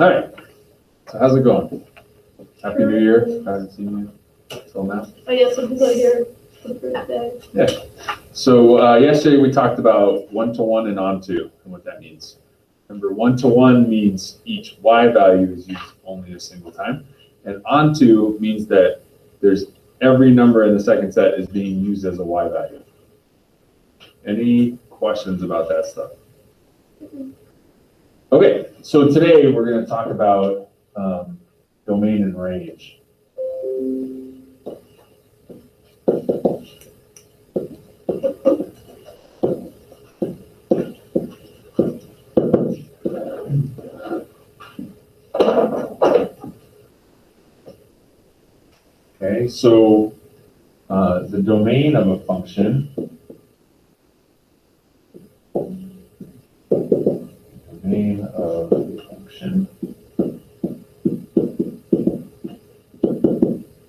All right. So how's it going? Happy New Year. I haven't seen you until now. Oh yeah, some people are here for the first day. Yeah. So yesterday we talked about one-to-one and onto and what that means. Remember, one-to-one means each y value is used only a single time, and onto means that there's every number in the second set is being used as a y value. Any questions about that stuff? Okay, so today we're going to talk about domain and range. Okay, so the domain of a function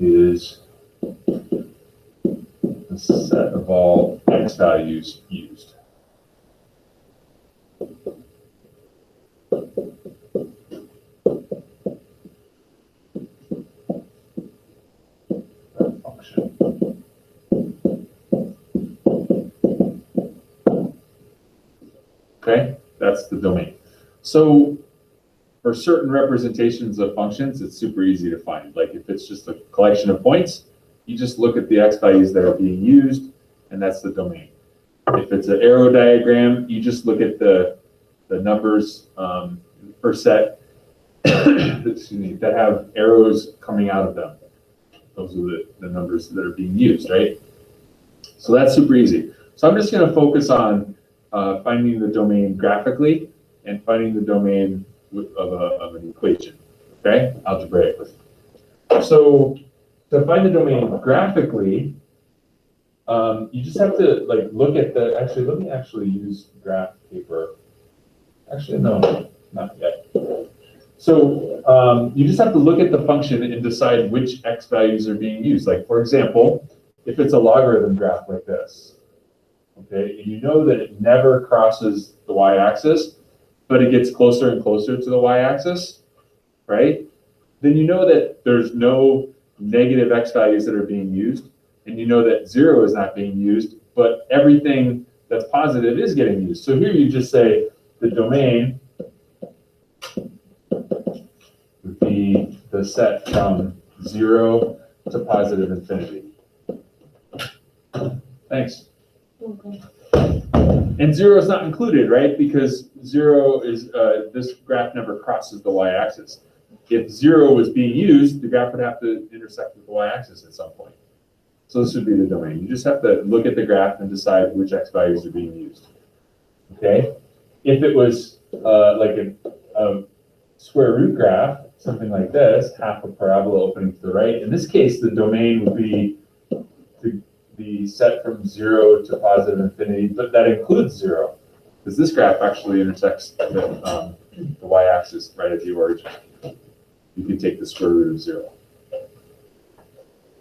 is the set of all x values used. That function. Okay, that's the domain. So for certain representations of functions, it's super easy to find. Like if it's just a collection of points, you just look at the x values that are being used, and that's the domain. If it's an arrow diagram, you just look at the numbers per set excuse me, that have arrows coming out of them. Those are the numbers that are being used, right? So that's super easy. So I'm just going to focus on finding the domain graphically and finding the domain of an equation, okay, algebraically. So to find the domain graphically, you just have to like look at the, actually, let me actually use graph paper. Actually, no, not yet. So you just have to look at the function and decide which x values are being used. Like for example, if it's a logarithm graph like this, okay, and you know that it never crosses the y-axis, but it gets closer and closer to the y-axis, right? Then you know that there's no negative x values that are being used, and you know that 0 is not being used, but everything that's positive is getting used. So here you just say the domain would be the set from 0 to positive infinity. Thanks. Okay. And 0 is not included, right? Because 0 is, this graph never crosses the y-axis. If 0 was being used, the graph would have to intersect with the y-axis at some point. So this would be the domain. You just have to look at the graph and decide which x values are being used, okay? If it was like a square root graph, something like this, half a parabola opening to the right, in this case, the domain would be the set from 0 to positive infinity, but that includes 0, because this graph actually intersects with the y-axis right at the origin. You can take the square root of 0.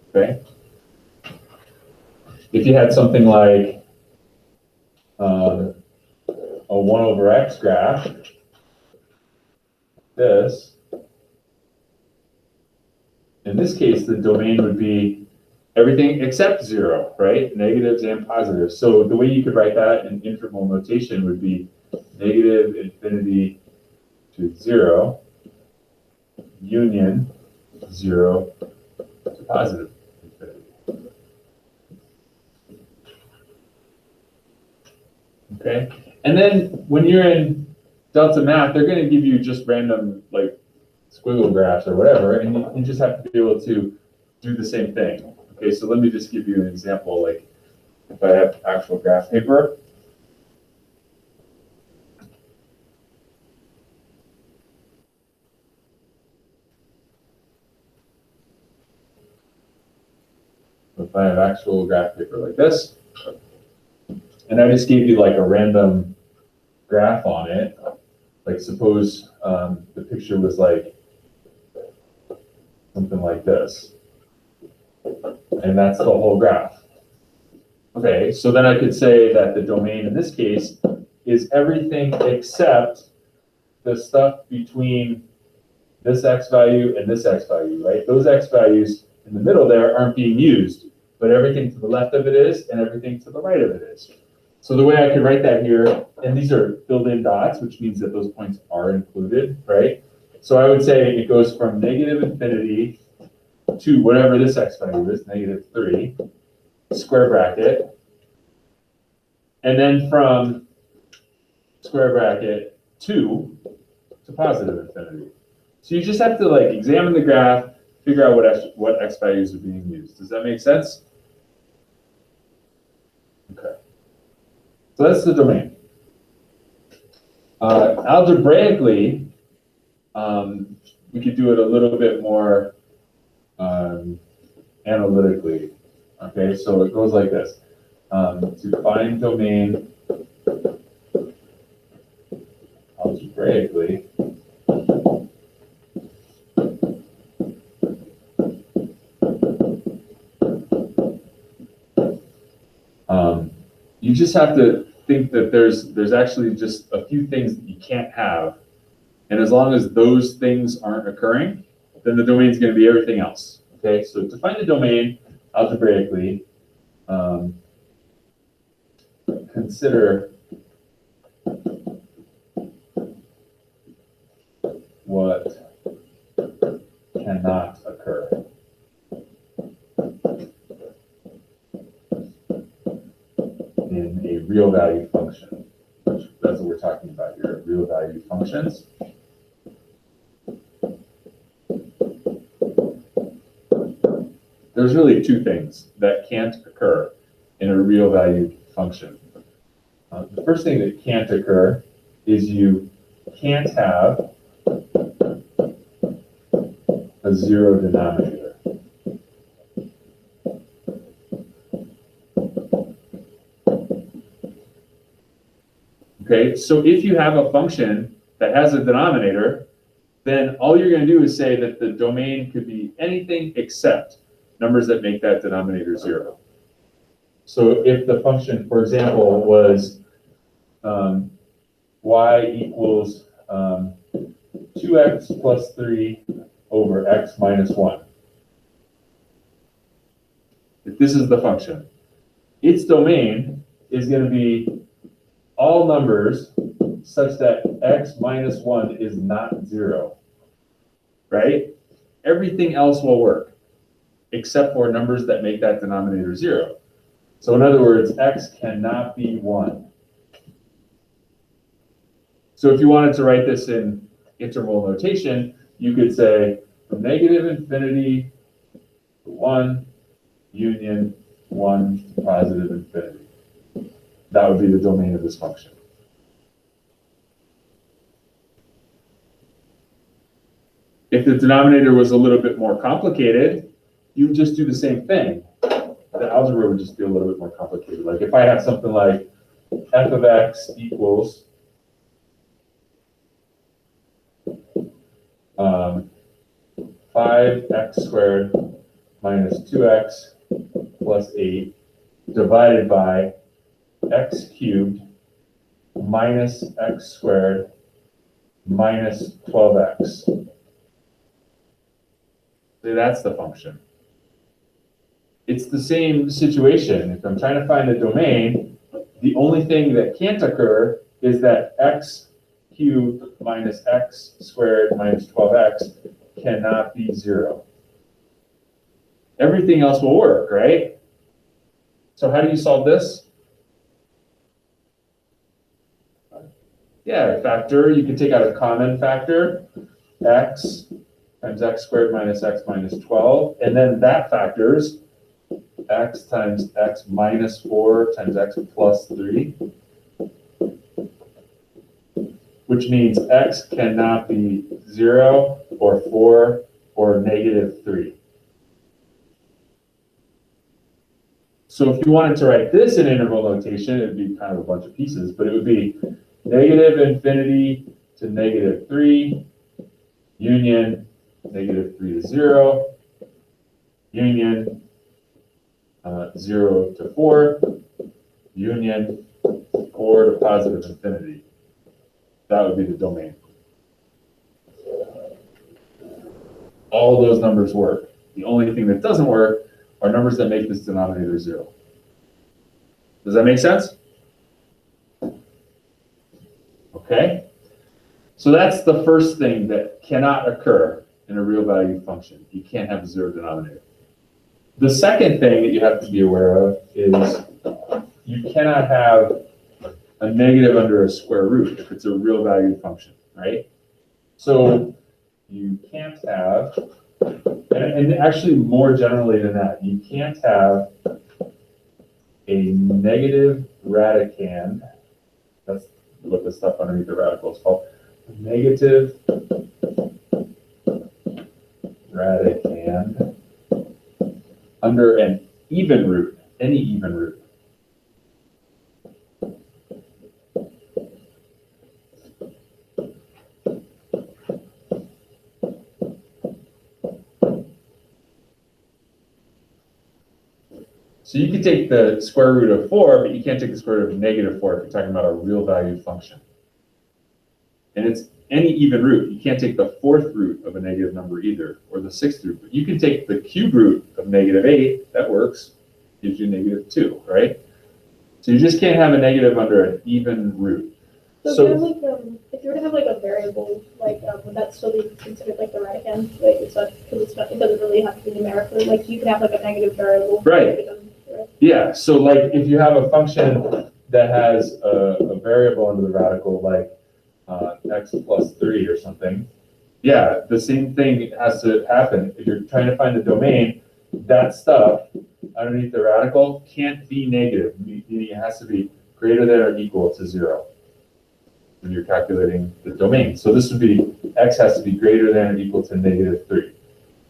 Okay? If you had something like a 1 over x graph, this, in this case, the domain would be everything except 0, right? Negatives and positives. So the way you could write that in integral notation would be negative infinity to 0, union 0 to positive infinity. Okay? And then when you're in Delta Math, they're going to give you just random like squiggle graphs or whatever, and you just have to be able to do the same thing. Okay, so let me just give you an example. Like if I have actual graph paper, if I have actual graph paper like this, and I just gave you like a random graph on it, like suppose the picture was like something like this, and that's the whole graph. Okay, so then I could say that the domain in this case is everything except the stuff between this x value, and this x value, right? Those x values in the middle there aren't being used, but everything to the left of it is, and everything to the right of it is. So the way I could write that here, and these are filled in dots, which means that those points are included, right? So I would say it goes from negative infinity to whatever this x value is, -3, square bracket, and then from square bracket 2 to positive infinity. So you just have to like examine the graph, figure out what x values are being used. Does that make sense? Okay. So that's the domain. Algebraically, we could do it a little bit more analytically. Okay, so it goes like this. To find domain algebraically, you just have to think that there's actually just a few things that you can't have. And as long as those things aren't occurring, then the domain is going to be everything else. Okay, so to find the domain algebraically, consider what cannot occur. In a real value function, which that's what we're talking about here, real value functions. There's really two things that can't occur in a real value function. The first thing that can't occur is you can't have a zero denominator. Okay, so if you have a function that has a denominator, then all you're going to do is say that the domain could be anything except numbers that make that denominator 0. So if the function, for example, was y equals 2x plus 3 over x minus 1. If this is the function, its domain is going to be all numbers such that x minus 1 is not 0, right? Everything else will work, except for numbers that make that denominator 0. So in other words, x cannot be 1. So if you wanted to write this in interval notation, you could say from negative infinity to 1, union 1 to positive infinity. That would be the domain of this function. If the denominator was a little bit more complicated, you would just do the same thing. The algebra would just be a little bit more complicated. Like if I have something like f of x equals 5x squared minus 2x plus 8 divided by x cubed minus x squared minus 12x. So that's the function. It's the same situation. If I'm trying to find a domain, the only thing that can't occur is that x cubed minus x squared minus 12x cannot be 0. Everything else will work, right? So how do you solve this? Yeah, factor. You can take out a common factor, x times x squared minus x minus 12, and then that factors x times x minus 4 times x plus 3, which means x cannot be 0 or 4 or negative 3. So if you wanted to write this in interval notation, it would be kind of a bunch of pieces, but it would be negative infinity to negative 3, union negative 3 to 0, union 0 to 4, union 4 to positive infinity. That would be the domain. All those numbers work. The only thing that doesn't work are numbers that make this denominator 0. Does that make sense? Okay. So that's the first thing that cannot occur in a real value function. You can't have a 0 denominator. The second thing that you have to be aware of is you cannot have a negative under a square root if it's a real value function, right? So you can't have, and actually more generally than that, you can't have a negative radicand. That's what the stuff underneath the radical is called. A negative radicand under an even root, any even root. So you could take the square root of 4, but you can't take the square root of negative 4 if you're talking about a real value function. And it's any even root. You can't take the 4th root of a negative number either, or the 6th root. But you can take the cube root of negative 8, that works, gives you negative 2, right? So you just can't have a negative under an even root. So if you were to have like a variable, like would that still be considered like the radicand? Like it's not, because it's not, it doesn't really have to be numerically. Like you could have like a negative variable. Right. Yeah. So like if you have a function that has a variable under the radical, like x plus 3 or something, yeah, the same thing has to happen. If you're trying to find the domain, that stuff underneath the radical can't be negative, meaning it has to be greater than or equal to 0 when you're calculating the domain. So this would be x has to be greater than or equal to negative 3.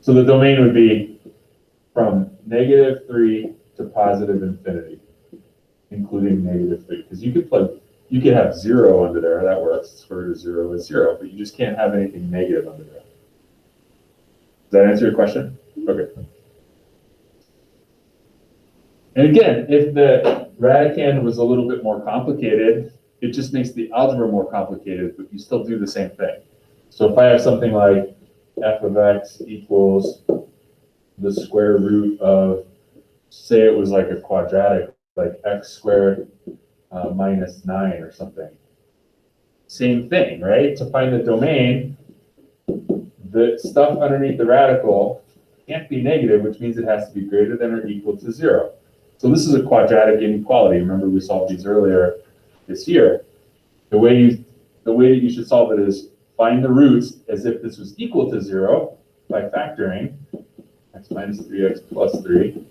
So the domain would be from negative 3 to positive infinity, including negative 3. Because you could have 0 under there, that works. Square root of 0 is 0, but you just can't have anything negative under there. Does that answer your question? Okay. And again, if the radicand was a little bit more complicated, it just makes the algebra more complicated, but you still do the same thing. So if I have something like f of x equals the square root of, say it was like a quadratic, like x squared minus 9 or something. Same thing, right? To find the domain, the stuff underneath the radical can't be negative, which means it has to be greater than or equal to 0. So this is a quadratic inequality. Remember we solved these earlier this year. The way that you should solve it is find the roots as if this was equal to 0 by factoring x minus 3x plus 3.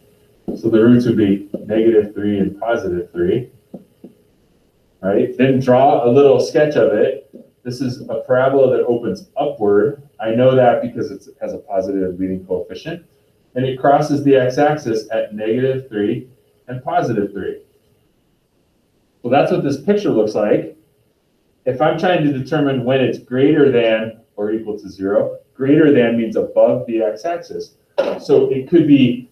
So the roots would be negative 3 and positive 3. Right? Then draw a little sketch of it. This is a parabola that opens upward. I know that because it has a positive leading coefficient. And it crosses the x-axis at negative 3 and positive 3. So that's what this picture looks like. If I'm trying to determine when it's greater than or equal to 0, greater than means above the x-axis. So it could be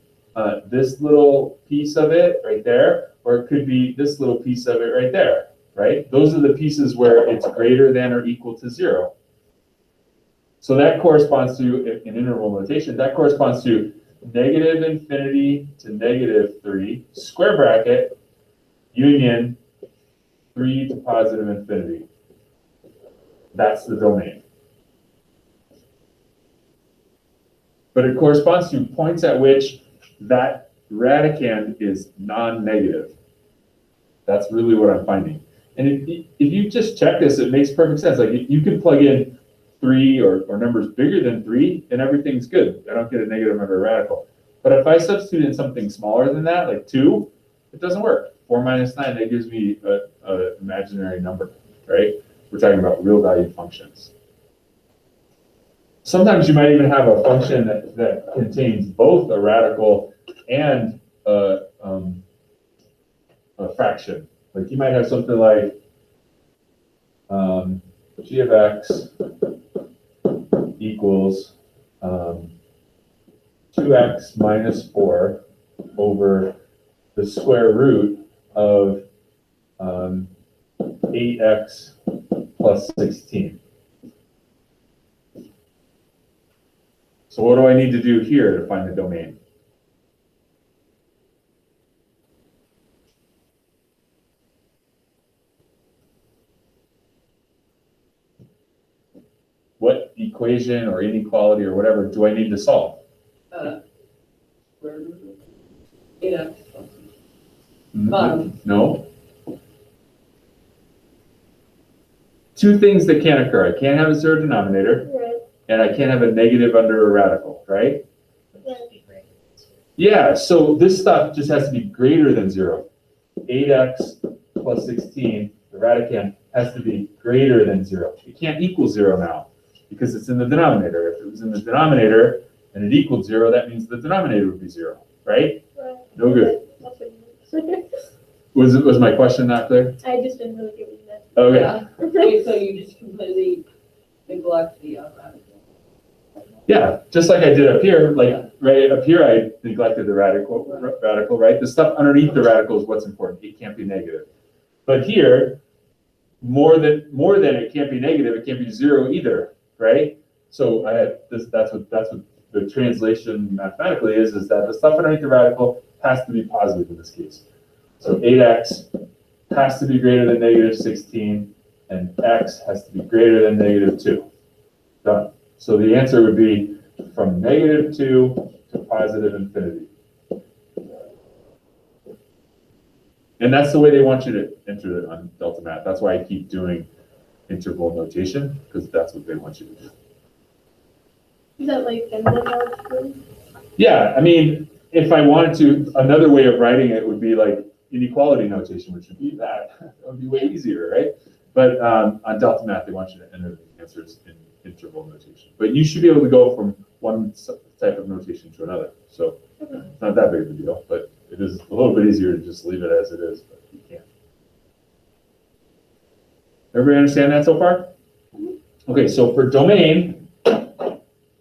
this little piece of it right there, or it could be this little piece of it right there, right? Those are the pieces where it's greater than or equal to 0. So that corresponds to, in interval notation, that corresponds to negative infinity to negative 3, square bracket, union 3 to positive infinity. That's the domain. But it corresponds to points at which that radicand is non-negative. That's really what I'm finding. And if you just check this, it makes perfect sense. Like you can plug in 3 or numbers bigger than 3 and everything's good. I don't get a negative under a radical. But if I substitute in something smaller than that, like 2, it doesn't work. 4 minus 9, that gives me an imaginary number, right? We're talking about real value functions. Sometimes you might even have a function that contains both a radical and a fraction. Like you might have something like g of x equals 2x minus 4 over the square root of 8x plus 16. So what do I need to do here to find the domain? What equation or inequality or whatever do I need to solve? Square root of 8x. Mm-hmm. Bottom. No. Two things that can't occur. I can't have a zero denominator, Right. and I can't have a negative under a radical, right? Right. Yeah, so this stuff just has to be greater than 0. 8x plus 16, the radicand, has to be greater than 0. It can't equal 0 now because it's in the denominator. If it was in the denominator and it equaled 0, that means the denominator would be 0, right? Right. No good. That's what you meant. Was my question not clear? I just didn't really get what you meant. Okay. Yeah. Wait, so you just completely neglect the radical? Yeah, just like I did up here, like right up here, I neglected the radical, right? The stuff underneath the radical is what's important. It can't be negative. But here, more than it can't be negative, it can't be 0 either, right? So I had this. That's what the translation mathematically is that the stuff underneath the radical has to be positive in this case. So 8x has to be greater than negative 16, and x has to be greater than negative 2. Done. So the answer would be from negative 2 to positive infinity. And that's the way they want you to enter it on Delta Math. That's why I keep doing interval notation, because that's what they want you to do. Is that like feminine algebra? Yeah, I mean, if I wanted to, another way of writing it would be like inequality notation, which would be that. That would be way easier, right? But on Delta Math, they want you to enter the answers in interval notation. But you should be able to go from one type of notation to another. So it's not that big of a deal, but it is a little bit easier to just leave it as it is, but you can't. Everybody understand that so far? Okay, so for domain,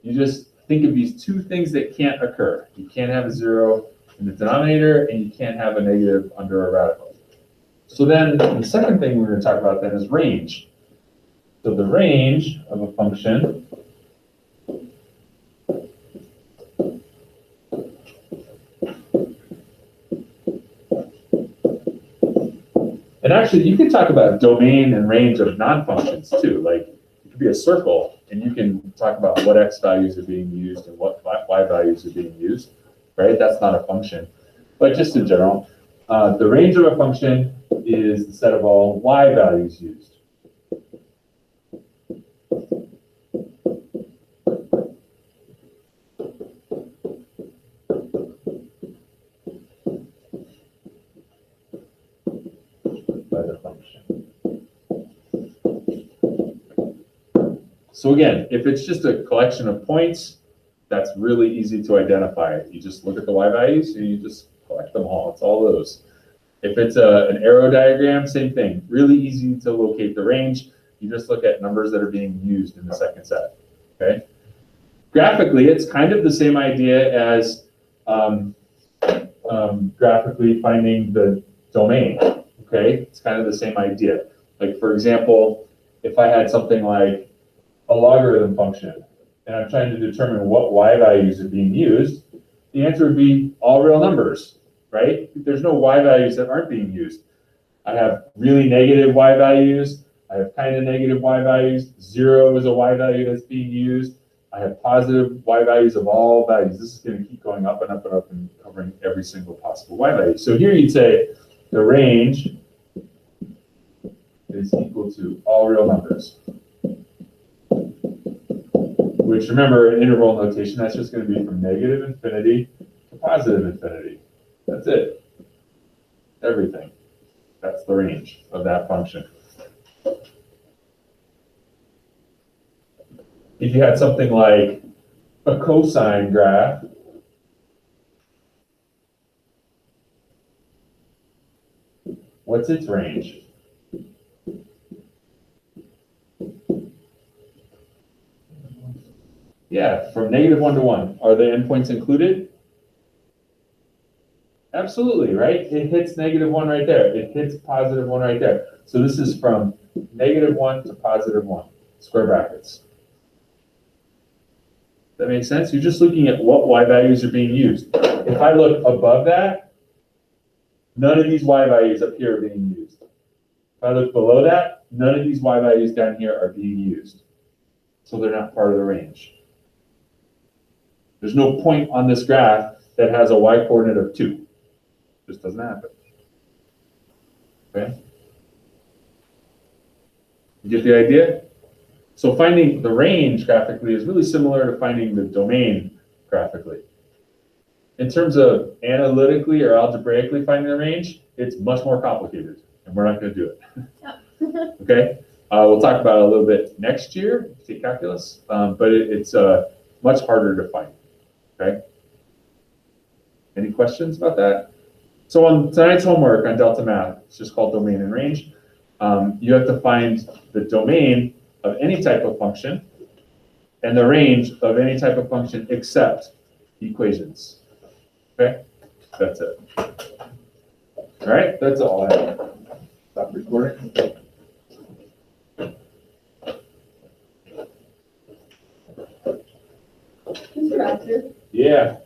you just think of these two things that can't occur. You can't have a 0 in the denominator, and you can't have a negative under a radical. So then the second thing we're going to talk about then is range. So the range of a function and actually you can talk about domain and range of non-functions too. Like it could be a circle, and you can talk about what x values are being used and what y values are being used, right? That's not a function. But just in general, the range of a function is the set of all y values used. By the function. So again, if it's just a collection of points, that's really easy to identify. You just look at the y values and you just collect them all. It's all those. If it's an arrow diagram, same thing. Really easy to locate the range. You just look at numbers that are being used in the second set, okay? Graphically, it's kind of the same idea as graphically finding the domain, okay? It's kind of the same idea. Like, for example, if I had something like a logarithm function, and I'm trying to determine what y values are being used, the answer would be all real numbers, right? There's no y values that aren't being used. I have really negative y values. I have kind of negative y values. 0 is a y value that's being used. I have positive y values of all values. This is going to keep going up and up and up and covering every single possible y value. So here you'd say the range is equal to all real numbers. Which, remember, in interval notation, that's just going to be from negative infinity to positive infinity. That's it. Everything. That's the range of that function. If you had something like a cosine graph, what's its range? Yeah, from -1 to 1. Are the endpoints included? Absolutely, right? It hits -1 right there. It hits +1 right there. So this is from -1 to +1, square brackets. That makes sense? You're just looking at what y values are being used. If I look above that, none of these y values up here are being used. If I look below that, none of these y values down here are being used. So they're not part of the range. There's no point on this graph that has a y coordinate of 2. Just doesn't happen. Okay? You get the idea? So finding the range graphically is really similar to finding the domain graphically. In terms of analytically or algebraically finding the range, it's much more complicated, and we're not going to do it. Okay? We'll talk about it a little bit next year, take calculus, but it's much harder to find. Okay? Any questions about that? So on tonight's homework on Delta Math, it's just called domain and range. You have to find the domain of any type of function and the range of any type of function except equations. Okay? That's it. All right, that's all I have. Stop recording. Mr. Baxter, Yeah.